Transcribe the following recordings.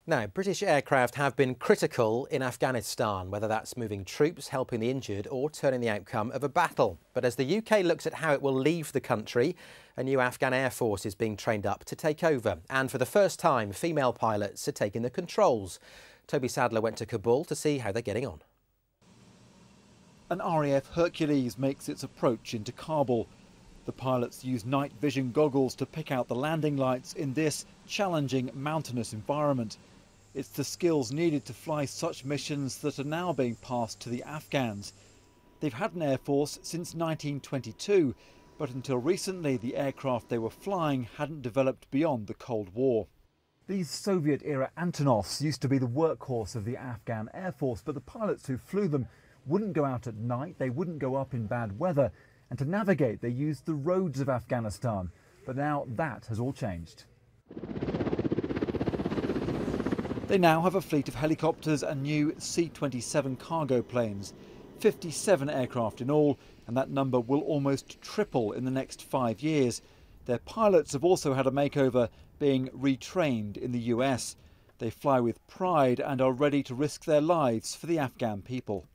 Now, British aircraft have been critical in Afghanistan, whether that's moving troops, helping the injured or turning the outcome of a battle. But as the UK looks at how it will leave the country, a new Afghan Air Force is being trained up to take over. And for the first time, female pilots are taking the controls. Toby Sadler went to Kabul to see how they're getting on. An RAF Hercules makes its approach into Kabul. The pilots use night vision goggles to pick out the landing lights in this challenging mountainous environment. It's the skills needed to fly such missions that are now being passed to the Afghans. They've had an Air Force since 1922, but until recently the aircraft they were flying hadn't developed beyond the Cold War. These Soviet-era Antonovs used to be the workhorse of the Afghan Air Force, but the pilots who flew them wouldn't go out at night, they wouldn't go up in bad weather, and to navigate they used the roads of Afghanistan. But now that has all changed. They now have a fleet of helicopters and new C-27 cargo planes, 57 aircraft in all, and that number will almost triple in the next 5 years. Their pilots have also had a makeover, being retrained in the US. They fly with pride and are ready to risk their lives for the Afghan people.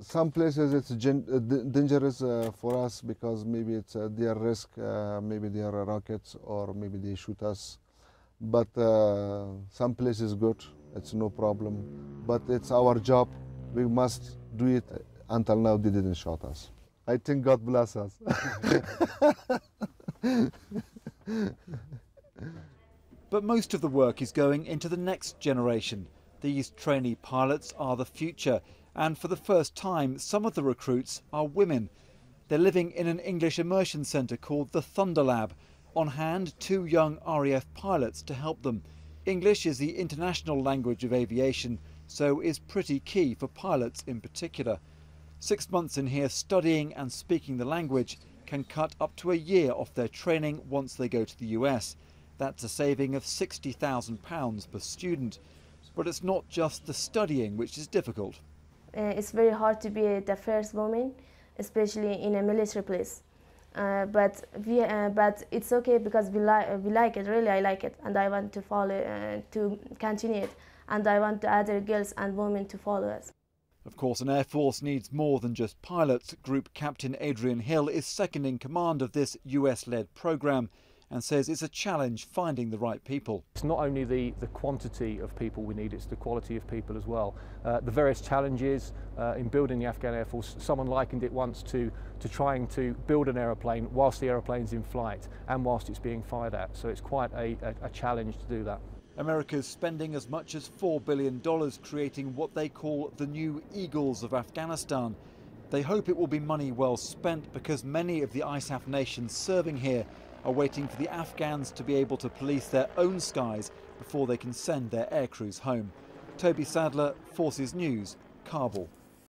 Some places it's dangerous for us because maybe it's their risk, maybe they are rockets or maybe they shoot us. But some places good, it's no problem. But it's our job, we must do it. Until now they didn't shoot us. I think God bless us. But most of the work is going into the next generation. These trainee pilots are the future, and for the first time some of the recruits are women. They're living in an English immersion centre called the Thunder Lab. On hand, 2 young RAF pilots to help them. English is the international language of aviation, so is pretty key for pilots in particular. 6 months in here studying and speaking the language can cut up to a year off their training once they go to the US. That's a saving of £60,000 per student. But it's not just the studying which is difficult. It's very hard to be the first woman, especially in a military place. But it's okay because we like it. Really, I like it, and I want to follow, to continue it, and I want the other girls and women to follow us. Of course, an Air Force needs more than just pilots. Group Captain Adrian Hill is second in command of this US-led programme and says it's a challenge finding the right people. It's not only the quantity of people we need, it's the quality of people as well. The various challenges in building the Afghan Air Force, someone likened it once to trying to build an aeroplane whilst the aeroplane's in flight and whilst it's being fired at. So it's quite a challenge to do that. America's spending as much as $4 billion creating what they call the new Eagles of Afghanistan. They hope it will be money well spent because many of the ISAF nations serving here are waiting for the Afghans to be able to police their own skies before they can send their aircrews home. Toby Sadler, Forces News, Kabul.